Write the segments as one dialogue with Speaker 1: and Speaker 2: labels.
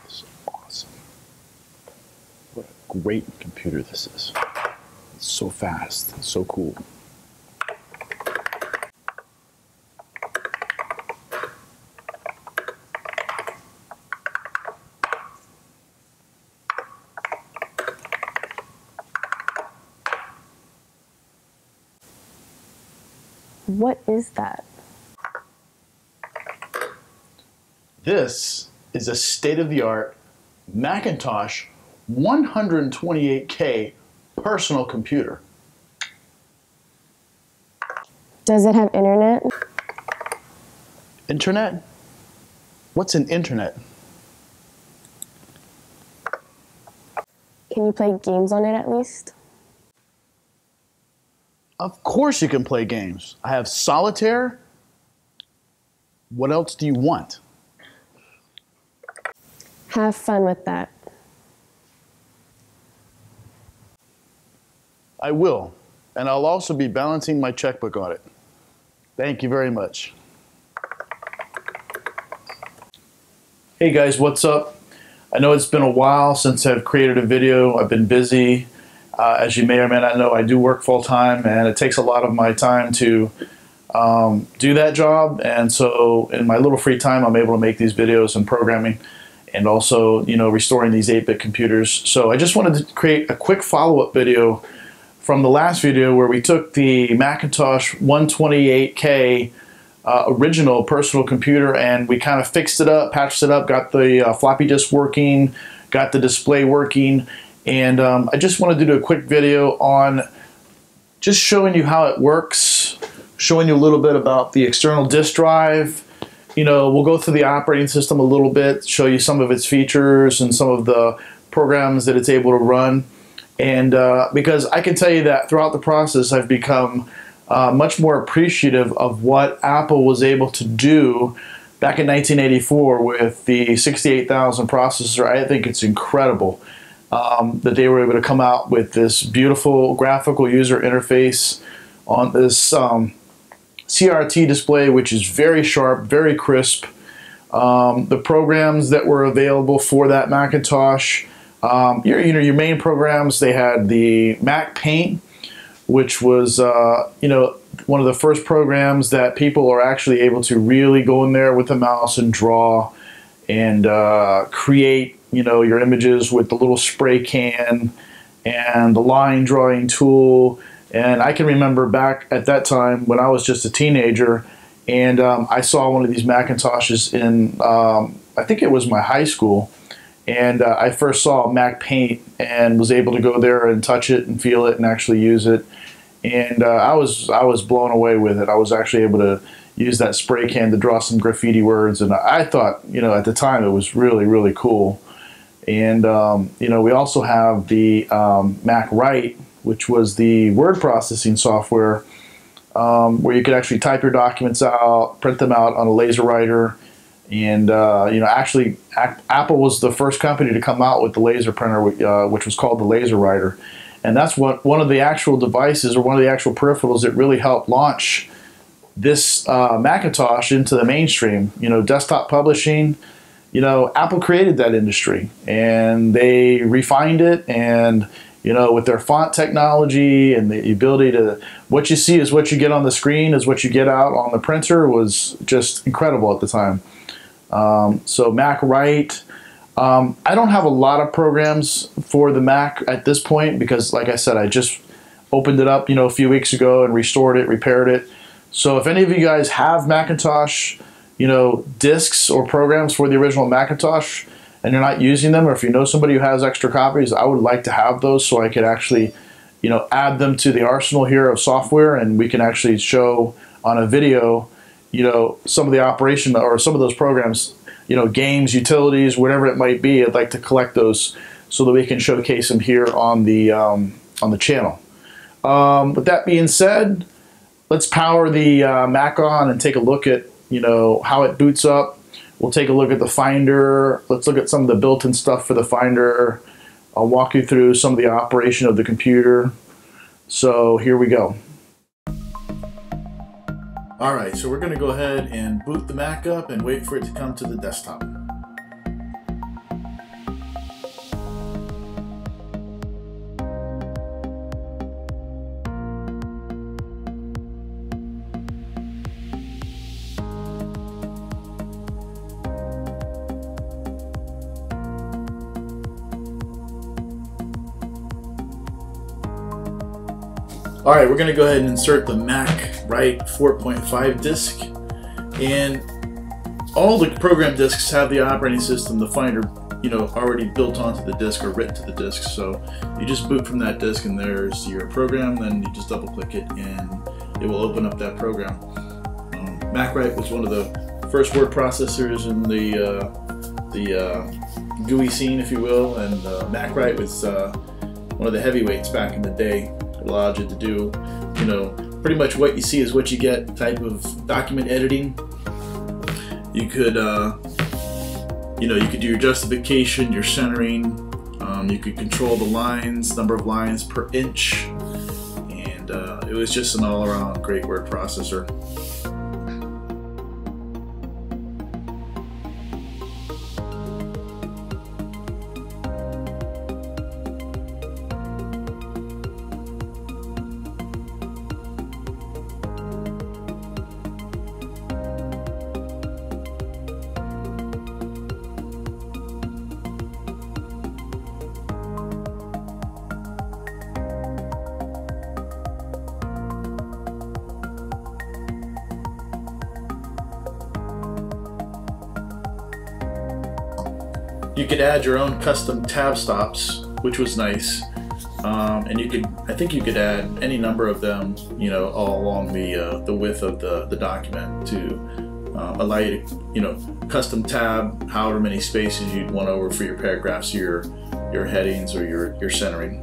Speaker 1: This is awesome. What a great computer this is. It's so fast, it's so cool.
Speaker 2: What is that?
Speaker 1: This is a state-of-the-art Macintosh 128K personal computer.
Speaker 2: Does it have internet?
Speaker 1: Internet? What's an internet?
Speaker 2: Can you play games on it at least?
Speaker 1: Of course you can play games. I have solitaire. What else do you want?
Speaker 2: Have fun with that.
Speaker 1: I will, and I'll also be balancing my checkbook on it. Thank you very much. Hey guys, what's up? I know it's been a while since I've created a video. I've been busy. As you may or may not know, I do work full-time, and it takes a lot of my time to do that job. And so in my little free time, I'm able to make these videos and programming, and also, you know, restoring these 8-bit computers. So I just wanted to create a quick follow-up video from the last video where we took the Macintosh 128K original personal computer and we kind of fixed it up, patched it up, got the floppy disk working, got the display working. And I just wanted to do a quick video on just showing you how it works, showing you a little bit about the external disk drive. You know, we'll go through the operating system a little bit, show you some of its features and some of the programs that it's able to run. And because I can tell you that throughout the process, I've become much more appreciative of what Apple was able to do back in 1984 with the 68,000 processor. I think it's incredible. That they were able to come out with this beautiful graphical user interface on this CRT display, which is very sharp, very crisp. The programs that were available for that Macintosh, your main programs, they had the Mac Paint, which was one of the first programs that people are actually able to really go in there with a mouse and draw and create your images with the little spray can and the line drawing tool. And I can remember back at that time when I was just a teenager and I saw one of these Macintoshes in, I think it was my high school. And I first saw Mac Paint and was able to go there and touch it and feel it and actually use it. And I was blown away with it. I was actually able to use that spray can to draw some graffiti words. And I thought, at the time it was really, really cool. And, we also have the Mac Write, which was the word processing software where you could actually type your documents out, print them out on a laser writer. And, actually, Apple was the first company to come out with the laser printer, which was called the Laser Writer. And that's one of the actual devices or one of the actual peripherals that really helped launch this Macintosh into the mainstream. Desktop publishing. Apple created that industry and they refined it, and with their font technology and the ability to, what you see is what you get on the screen is what you get out on the printer, was just incredible at the time. So Mac Write, I don't have a lot of programs for the Mac at this point because, like I said, I just opened it up a few weeks ago and restored it, repaired it. So if any of you guys have Macintosh disks or programs for the original Macintosh and you're not using them, or if you know somebody who has extra copies, I would like to have those so I could actually, add them to the arsenal here of software, and we can actually show on a video, some of the operation or some of those programs, games, utilities, whatever it might be. I'd like to collect those so that we can showcase them here on the channel. With that being said, let's power the Mac on and take a look at how it boots up. We'll take a look at the Finder. Let's look at some of the built-in stuff for the Finder. I'll walk you through some of the operation of the computer. So here we go. Alright, so we're going to go ahead and boot the Mac up and wait for it to come to the desktop. All right, we're gonna go ahead and insert the Mac Write 4.5 disk, and all the program disks have the operating system, the Finder, already built onto the disk or written to the disk. So you just boot from that disk, and there's your program. Then you just double-click it, and it will open up that program. MacWrite was one of the first word processors in the GUI scene, if you will, and MacWrite was one of the heavyweights back in the day. It allowed you to do, pretty much what you see is what you get type of document editing. You could, you could do your justification, your centering. You could control the lines, number of lines per inch, and it was just an all-around great word processor. You could add your own custom tab stops, which was nice, and I think you could add any number of them, all along the width of the document to allow you to, custom tab however many spaces you'd want over for your paragraphs, your headings, or your centering.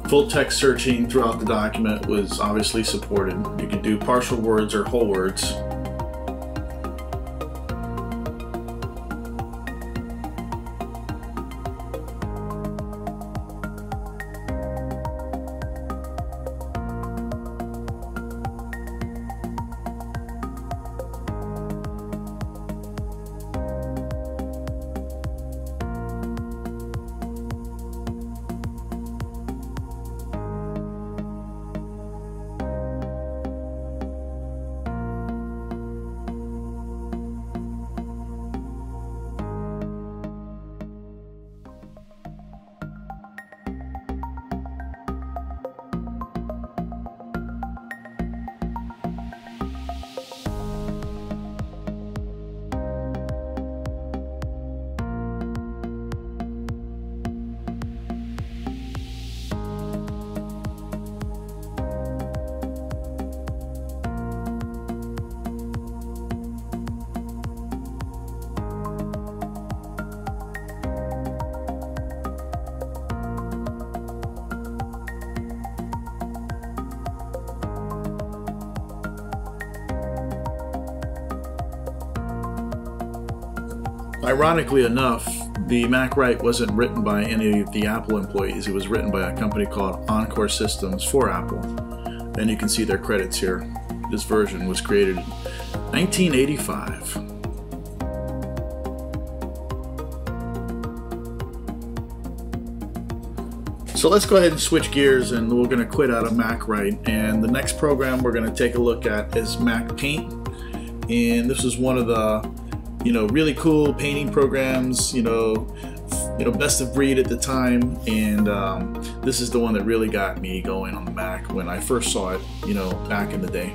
Speaker 1: Full text searching throughout the document was obviously supported. You could do partial words or whole words. Ironically enough, the MacWrite wasn't written by any of the Apple employees. It was written by a company called Encore Systems for Apple. And you can see their credits here. This version was created in 1985. So let's go ahead and switch gears, and we're going to quit out of MacWrite. And the next program we're going to take a look at is MacPaint. And this is one of the really cool painting programs, best of breed at the time, and this is the one that really got me going on the Mac when I first saw it, back in the day.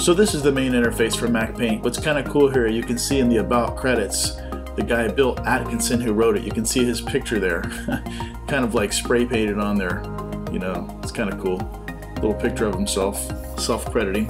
Speaker 1: So this is the main interface for Mac Paint. What's kind of cool here, you can see in the About credits, the guy Bill Atkinson who wrote it, you can see his picture there. Kind of like spray painted on there. You know, it's kind of cool. Little picture of himself, self-crediting.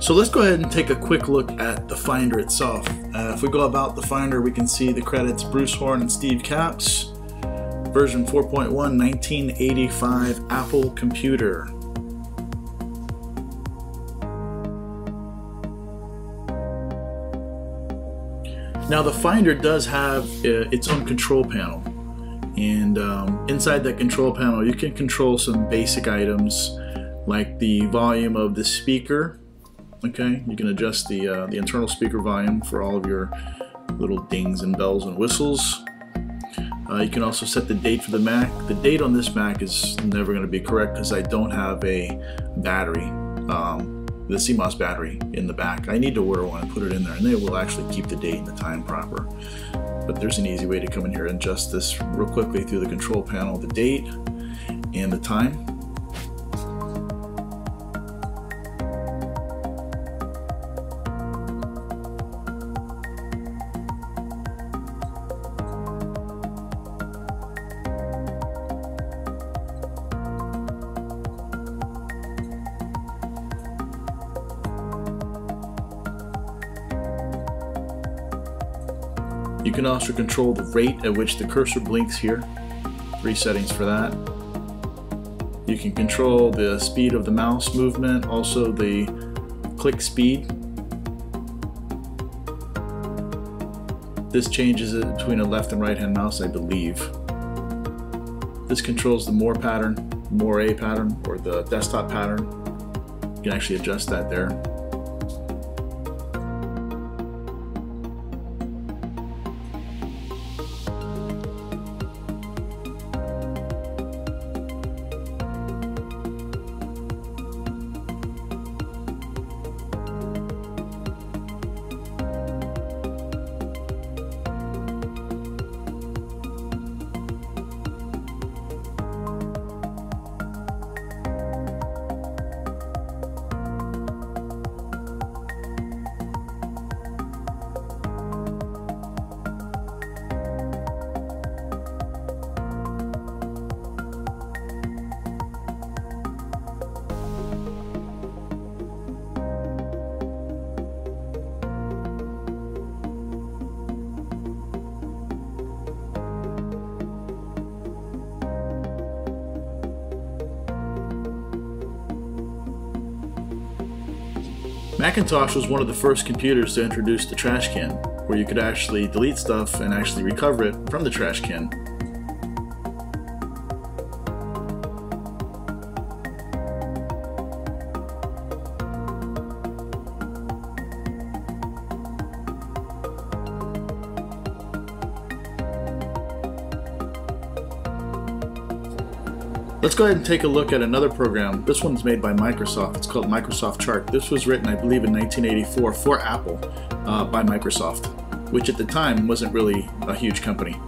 Speaker 1: So let's go ahead and take a quick look at the Finder itself. If we go about the Finder, we can see the credits Bruce Horn and Steve Capps, version 4.1, 1985 Apple computer. Now the Finder does have its own control panel, and inside that control panel you can control some basic items like the volume of the speaker. Okay, you can adjust the internal speaker volume for all of your little dings and bells and whistles. You can also set the date for the Mac. The date on this Mac is never going to be correct because I don't have a battery, the CMOS battery in the back. I need to order one and put it in there, and they will actually keep the date and the time proper. But there's an easy way to come in here and adjust this real quickly through the control panel, the date and the time. You can also control the rate at which the cursor blinks here. 3 settings for that. You can control the speed of the mouse movement, also the click speed. This changes it between a left and right hand mouse, I believe. This controls the more pattern, more A pattern, or the desktop pattern. You can actually adjust that there. Macintosh was one of the first computers to introduce the trash can, where you could actually delete stuff and actually recover it from the trash can. Let's go ahead and take a look at another program. This one's made by Microsoft. It's called Microsoft Chart. This was written, I believe, in 1984 for Apple by Microsoft, which at the time wasn't really a huge company.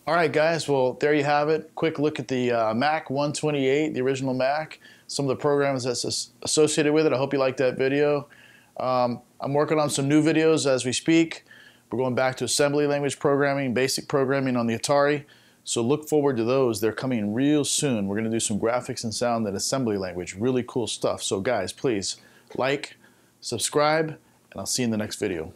Speaker 1: All right, guys, well, there you have it. Quick look at the Mac 128, the original Mac, some of the programs that's associated with it. I hope you liked that video. I'm working on some new videos as we speak. We're going back to assembly language programming, basic programming on the Atari. So look forward to those. They're coming real soon. We're going to do some graphics and sound and assembly language. Really cool stuff. So guys, please like, subscribe, and I'll see you in the next video.